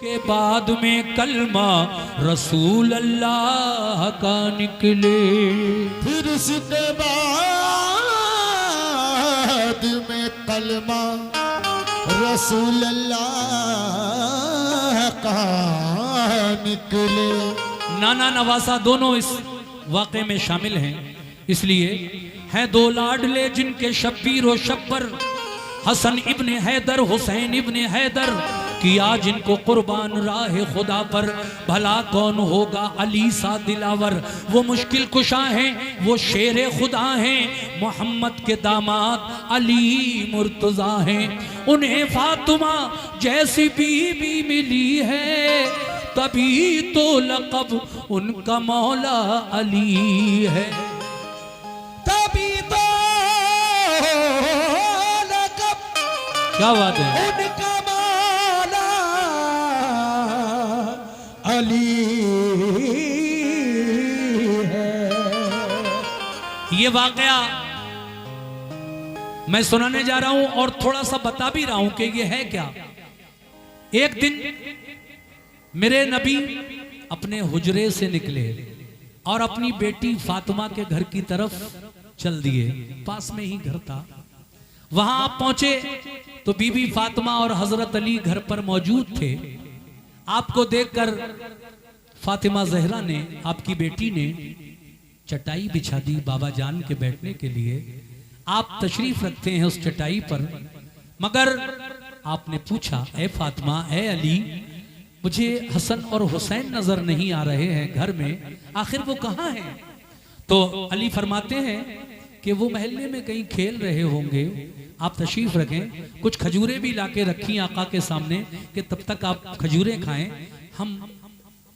के बाद में कलमा रसूल अल्लाह का निकले, फिर उसके बाद में कलमा रसूल अल्लाह का निकले। नाना नवासा दोनों इस वाक़े में शामिल हैं। इसलिए हैं दो लाडले जिनके शब्बीर व शब्बर, हसन इब्ने हैदर हुसैन इब्ने हैदर, किया जिनको कुर्बान राह खुदा पर, भला कौन होगा अली सा दिलावर। वो मुश्किल कुशा हैं, वो शेरे खुदा हैं, मोहम्मद के दामाद अली मुर्तजा हैं। उन्हें फातिमा जैसी बीबी मिली है, तभी तो लक़ब उनका मौला अली है। तभी तो लक़ब क्या बात है, उनका मौला अली है। ये वाकया मैं सुनाने जा रहा हूं और थोड़ा सा बता भी रहा हूं कि ये है क्या। एक दिन मेरे नबी अपने हुजरे से निकले और अपनी बेटी फातिमा के घर की तरफ चल दिए। पास में ही घर था। वहां आप पहुंचे तो बीबी फातिमा और हजरत अली घर पर मौजूद थे। आपको देखकर फातिमा जहरा ने, आपकी बेटी ने चटाई बिछा दी बाबा जान के बैठने के लिए। आप तशरीफ रखते हैं उस चटाई पर, मगर आपने पूछा, ए फातिमा, ए अली, मुझे हसन और हुसैन नजर नहीं आ रहे हैं घर में, आखिर वो कहाँ हैं? तो अली फरमाते हैं कि वो महल्ले में कहीं खेल रहे होंगे, आप तशरीफ रखें। कुछ खजूरें भी लाके रखी आका के सामने कि तब तक आप खजूरें खाएं, हम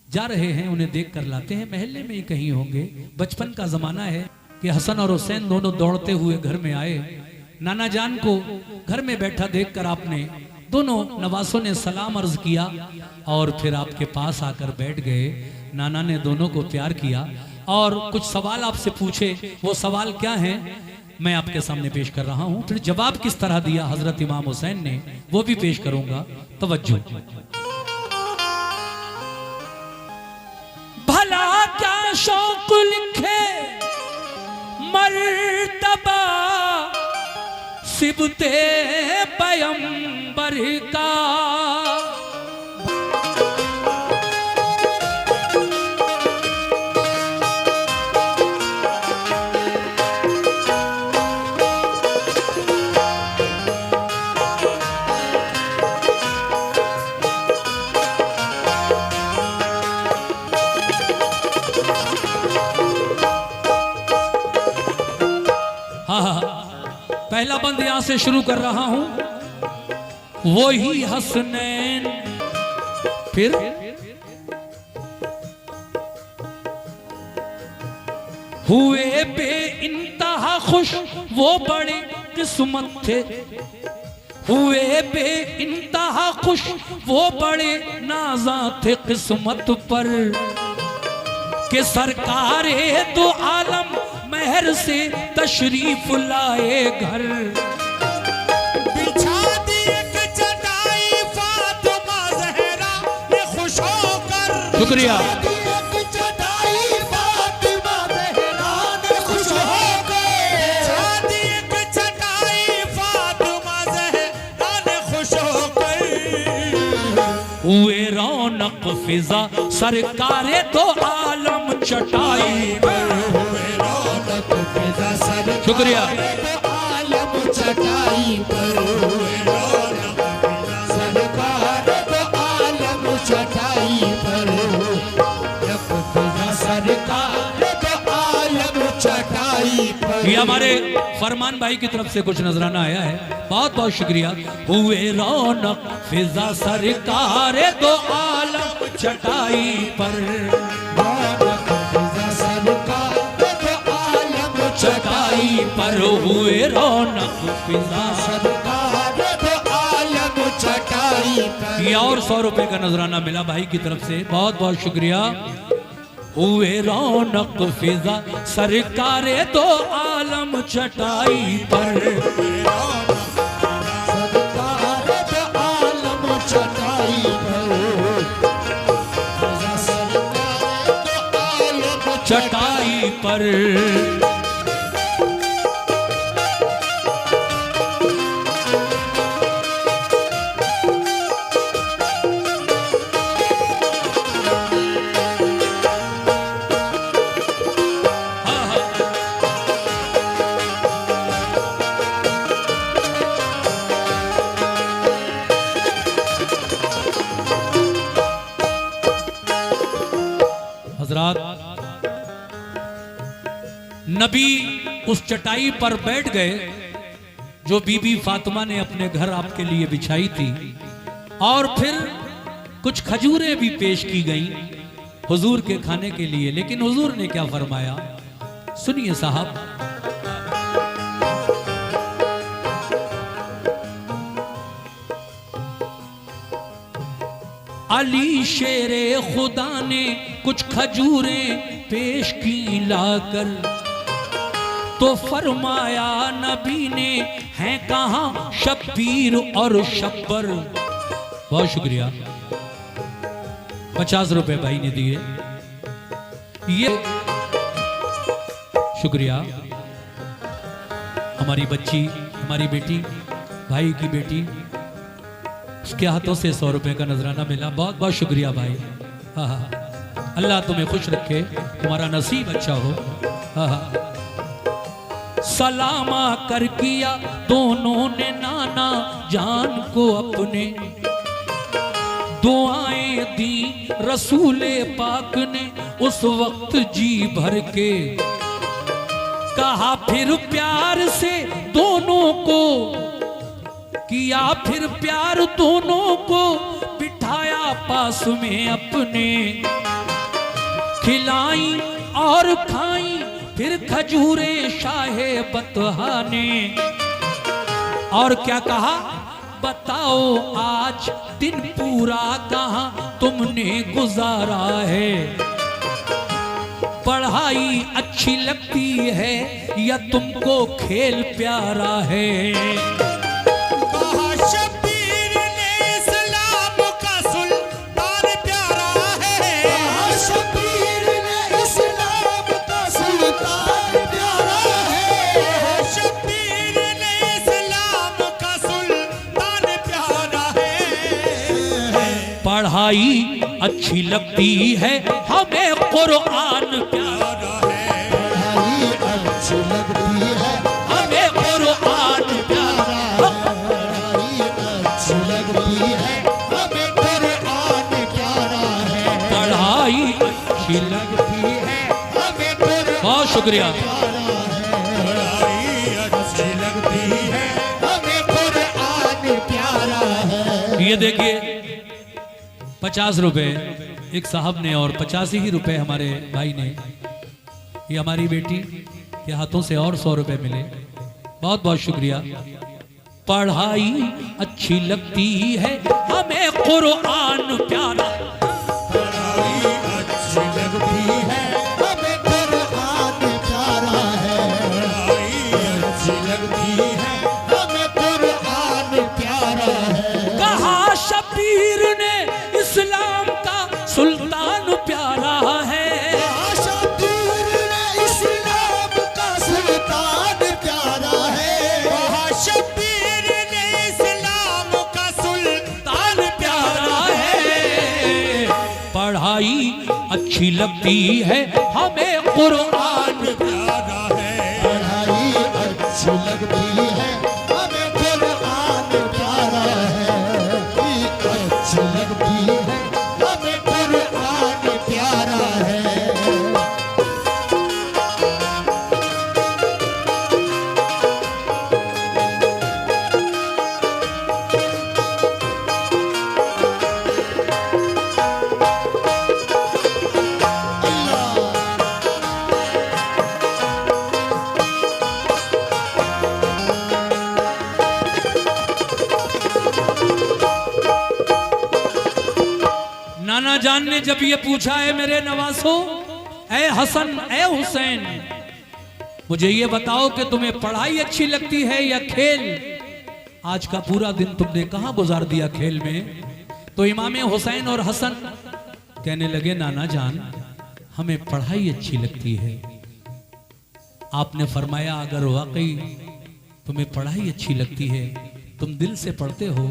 जा रहे हैं, उन्हें देख कर लाते हैं, महल्ले में ही कहीं होंगे। बचपन का जमाना है कि हसन और हुसैन दोनों दौड़ते हुए घर में आए। नाना जान को घर में बैठा देखकर आपने, दोनों नवासों ने सलाम अर्ज किया और फिर आपके पास आकर बैठ गए। नाना ने दोनों को प्यार किया और कुछ सवाल आपसे पूछे। वो सवाल क्या हैं मैं आपके सामने पेश कर रहा हूं। फिर जवाब किस तरह दिया हजरत इमाम हुसैन ने वो भी पेश करूंगा। तवज्जो। भला क्या शौक लिखे मर्तबा सिबते पैगंबर का, पहला बंद यहां से शुरू कर रहा हूं। वो ही हसनैन, फिर हुए बे इंतहा खुश, वो बड़े किस्मत थे। हुए बे इंतहा खुश, वो बड़े नाज़ा थे किस्मत पर, कि सरकारे दो आलम महर से तशरीफ लाए घर। बिछा दी एक चटाई फातिमा ज़हरा ने खुश होकर। शुक्रिया। एक चटाई फातिमा ज़हरा ने खुश होकर। बिछा दी एक चटाई फातिमा ज़हरा ने खुश होकर। हुए रौनक फिजा सरकारे दो आलम चटाई पर। शुक्रिया। आलम चटाई पर, सरकार तो आलम चटाई पर, सरकार तो आलम चटाई पर। ये हमारे फरमान भाई की तरफ से कुछ नजराना आया है, बहुत बहुत शुक्रिया। हुए रौनक फिजा सरकार दो आलम चटाई पर, चटाई पर हुए रौनक फिजा सरकार दो आलम चटाई पर। ये और 100 रुपए का नजराना मिला भाई की तरफ से, बहुत बहुत शुक्रिया। हुए रौनक फिजा सरकार दो आलम चटाई पर, सरकार दो आलम चटाई पर, चटाई पर। नबी उस चटाई पर बैठ गए जो बीबी फातिमा ने अपने घर आपके लिए बिछाई थी, और फिर कुछ खजूरें भी पेश की गईं हुजूर के खाने के लिए। लेकिन हुजूर ने क्या फरमाया, सुनिए साहब। अली शेरे खुदा ने कुछ खजूरें पेश की लाकर, तो फरमाया नबी ने हैं कहाँ शब्बीर और शब्बर। बहुत शुक्रिया, 50 रुपए भाई ने दिए, ये शुक्रिया। हमारी बच्ची, हमारी बेटी, भाई की बेटी, उसके हाथों से 100 रुपए का नजराना मिला। बहुत बहुत शुक्रिया भाई। हाँ हाँ, अल्लाह तुम्हें खुश रखे, तुम्हारा नसीब अच्छा हो। हाँ हाँ। सलामा कर किया दोनों ने नाना जान को अपने, दुआएं दी रसूले पाक ने उस वक्त जी भर के। कहा फिर प्यार से दोनों को किया, फिर प्यार दोनों को बिठाया पास में अपने, खिलाई और खाई फिर खजूरे शाहे बतहा ने। और क्या कहा, बताओ आज दिन पूरा कहाँ तुमने गुजारा है, पढ़ाई अच्छी लगती है या तुमको खेल प्यारा है। पढ़ाई अच्छी लगती है हमें कुरान प्यारा है, पढ़ाई अच्छी लगती है हमें कुरान प्यारा, पढ़ाई अच्छी लगती है हमें कुरान प्यारा है, पढ़ाई अच्छी लगती है हमें कुरान। बहुत शुक्रिया। पढ़ाई अच्छी लगती है हमें कुरान प्यारा है। ये देखिए 50 रुपए एक साहब ने और 85 ही रुपए हमारे भाई ने। ये हमारी बेटी के हाथों से और 100 रुपए मिले। बहुत बहुत शुक्रिया। पढ़ाई अच्छी लगती है हमें कुरान प्यारा, पढ़ाई अच्छी लगती है हमें कुरान प्यारा है, पढ़ाई अच्छी लगती है हमें कुरान प्यारा है। कहा शबीर ने इस्लाम का सुल्तान प्यारा है, शबीर ने इस्लाम का सुल्तान प्यारा है, शबीर ने इस्लाम का सुल्तान प्यारा है। पढ़ाई अच्छी लगती है हमें कुरान प्यारा है, पढ़ाई अच्छी लगती है हमें कुरान प्यारा है, अच्छी लगती है हमें कुरान प्यारा है। नाना जान ने जब ये पूछा है मेरे नवासो, ए हसन ए हुसैन, मुझे ये बताओ कि तुम्हें पढ़ाई अच्छी लगती है या खेल? आज का पूरा दिन तुमने कहां गुजार दिया, खेल में? तो इमाम हुसैन और हसन कहने लगे नाना जान हमें पढ़ाई अच्छी लगती है। आपने फरमाया अगर वाकई तुम्हें पढ़ाई अच्छी लगती है, तुम दिल से पढ़ते हो,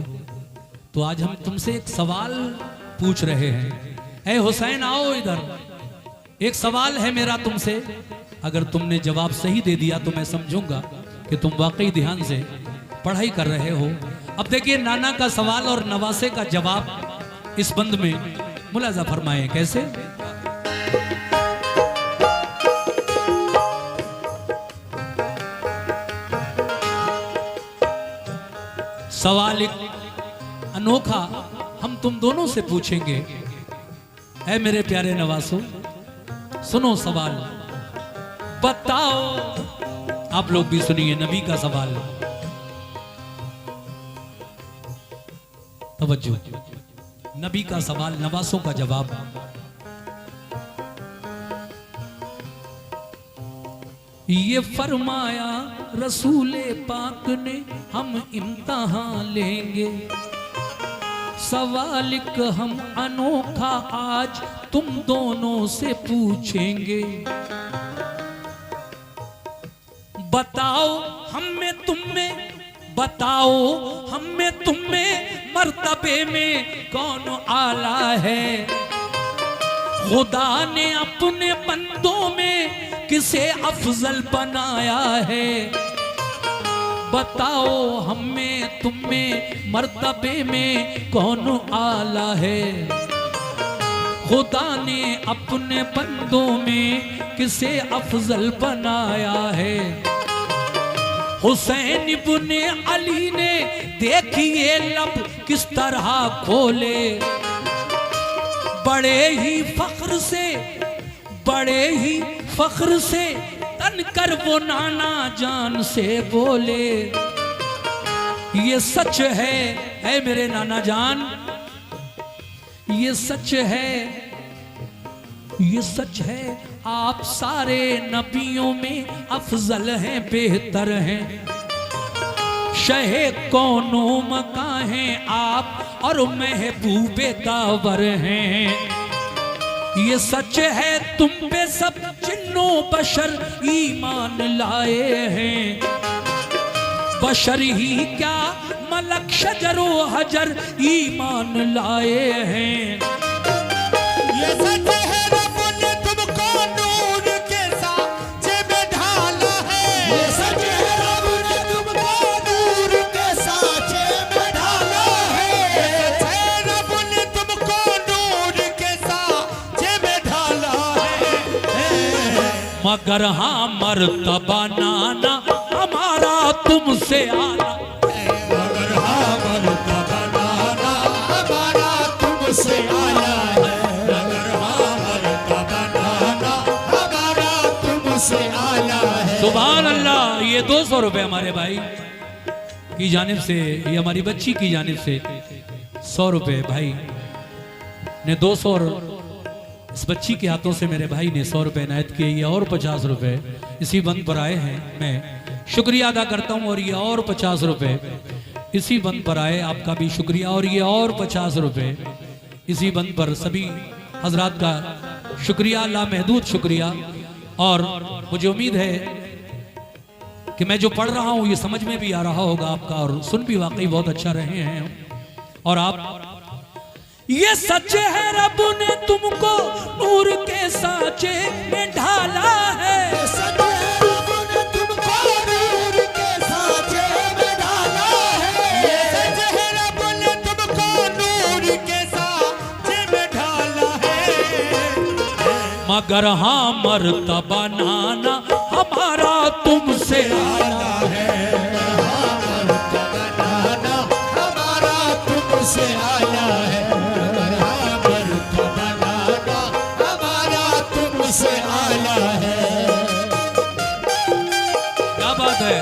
तो आज हम तुमसे एक सवाल पूछ रहे हैं। ए हुसैन आओ इधर, एक सवाल है मेरा तुमसे। अगर तुमने जवाब सही दे दिया तो मैं समझूंगा कि तुम वाकई ध्यान से पढ़ाई कर रहे हो। अब देखिए नाना का सवाल और नवासे का जवाब इस बंद में मुलाजा फरमाए कैसे। सवाल एक अनोखा हम तुम दोनों से पूछेंगे। है मेरे प्यारे नवासो, सुनो सवाल, बताओ। आप लोग भी सुनिए नबी का सवाल, तवज्जो। नबी का सवाल, नवासों का जवाब। ये फरमाया रसूले पाक ने हम इम्तिहान लेंगे। सवाल एक हम अनोखा आज तुम दोनों से पूछेंगे। बताओ हम में तुम में, बताओ हम में तुम में मर्तबे में कौन आला है। खुदा ने अपने बंदों में किसे अफजल बनाया है। बताओ हम में तुम में मर्तबे में कौन आला है। खुदा ने अपने बंदों में किसे अफजल बनाया है। हुसैन इब्ने अली ने देखिए लब किस तरह खोले। बड़े ही फख्र से, बड़े ही फख्र से तनकर वो नाना जान से बोले। ये सच है मेरे नाना जान, ये सच है, ये सच है। आप सारे नबियों में अफजल हैं, बेहतर हैं। शहे कौनो मका हैं आप और महबूबे दावर हैं। ये सच है तुम पे सब जिन्नो बशर ईमान लाए हैं। बशर ही क्या मलक शजरो हजर ईमान लाए हैं। ये सच है रब ने तुमको नूर के साँचे में ढाला है। ये सच है रब ने तुमको नूर के साँचे में ढाला है। ये सच है रब ने तुमको नूर के साँचे में ढाला है। मगर हाँ मर्तबा नाना हमारा तुमसे आला। मगर हाँ मर्तबा नाना हमारा तुमसे आला है। मगर हाँ मर्तबा नाना हमारा तुमसे आला है। सुभान अल्लाह। ये 200 रुपए हमारे भाई की जानिब से, ये हमारी बच्ची की जानिब से 100 रुपए भाई ने 200 और इस बच्ची के हाथों से मेरे भाई ने 100 रुपए इनायत किए। ये और 50 रुपए इसी बंद पर आए हैं, मैं शुक्रिया अदा करता हूं। और ये और 50 रुपए इसी बंद पर आए, आपका भी शुक्रिया। और ये और 50 रुपए इसी बंद पर सभी हजरात का शुक्रिया, लामहदूद शुक्रिया। और मुझे उम्मीद है कि मैं जो पढ़ रहा हूं ये समझ में भी आ रहा होगा आपका, और सुन भी वाकई बहुत अच्छा रहे हैं। और आप, ये सच है रब ने तुमको नूर के सांचे में ढाला है। ये सच है रब ने तुमको नूर के सांचे में ढाला है। ये सच है रब ने तुमको नूर के सांचे में ढाला है। मगर हाँ मर्तबा नाना हमारा तुमसे आला है। हाँ मर्तबा नाना हमारा तुमसे आला है। हाँ मर्तबा नाना हमारा तुमसे आला है। क्या बात है।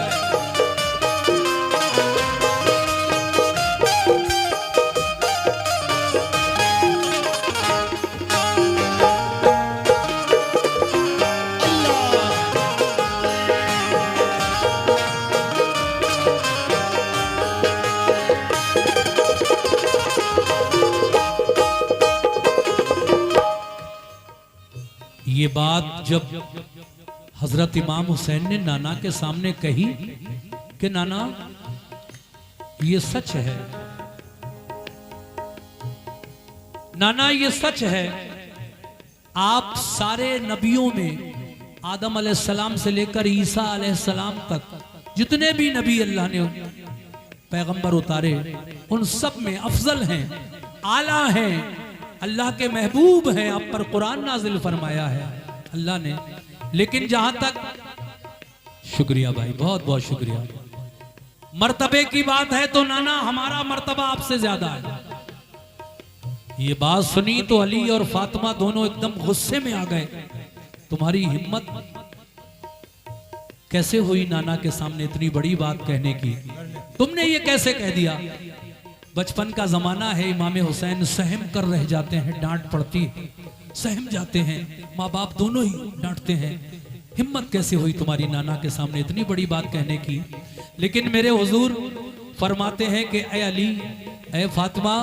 ये बात जब हजरत इमाम हुसैन ने नाना के सामने कही कि नाना ये सच है, नाना ये सच है, आप सारे नबियों में आदम अलैहिस्सलाम से लेकर ईसा अलैहिस्सलाम तक जितने भी नबी अल्लाह ने पैगंबर उतारे उन सब में अफजल हैं, आला हैं, अल्लाह के महबूब हैं। आप पर कुरान नाजिल फरमाया है अल्लाह ने। लेकिन जहां तक, शुक्रिया भाई, बहुत बहुत शुक्रिया, मर्तबे की बात है तो नाना हमारा मर्तबा आपसे ज्यादा है। ये बात सुनी तो अली और फातिमा दोनों एकदम गुस्से में आ गए। तुम्हारी हिम्मत कैसे हुई नाना के सामने इतनी बड़ी बात कहने की, तुमने ये कैसे कह दिया? बचपन का जमाना है, इमाम हुसैन सहम कर रह जाते हैं, डांट पड़ती है, सहम जाते हैं, माँ बाप दोनों ही डांटते हैं। हिम्मत कैसे हुई तुम्हारी नाना के सामने इतनी बड़ी बात कहने की? लेकिन मेरे हुजूर फरमाते हैं कि ए अली, ए फातिमा,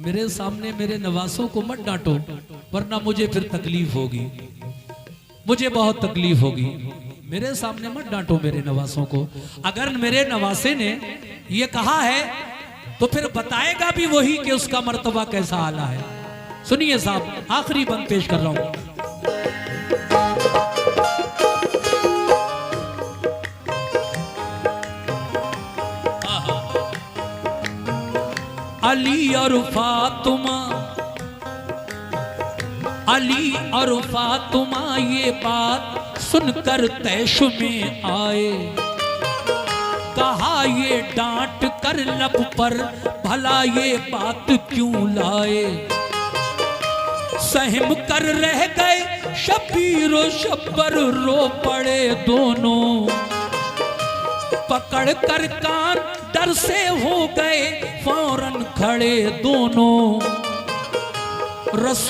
मेरे सामने मेरे नवासों को मत डांटो, वरना मुझे फिर तकलीफ होगी, मुझे बहुत तकलीफ होगी। मेरे सामने मत डांटो मेरे नवासों को। अगर मेरे नवासे ने ये कहा है तो फिर बताएगा भी वही कि उसका मर्तबा कैसा आला है। सुनिए साहब, आखिरी बंद पेश कर रहा हूं। अली और फातिमा, अली और फातिमा ये बात सुनकर तैश में आए, कहा ये डांट कर लब पर भला ये बात क्यों लाए। सहम कर रह गए शब्बीर और शब्बर, रो पड़े दोनों, पकड़ कर कान डर से हो गए फौरन खड़े दोनों।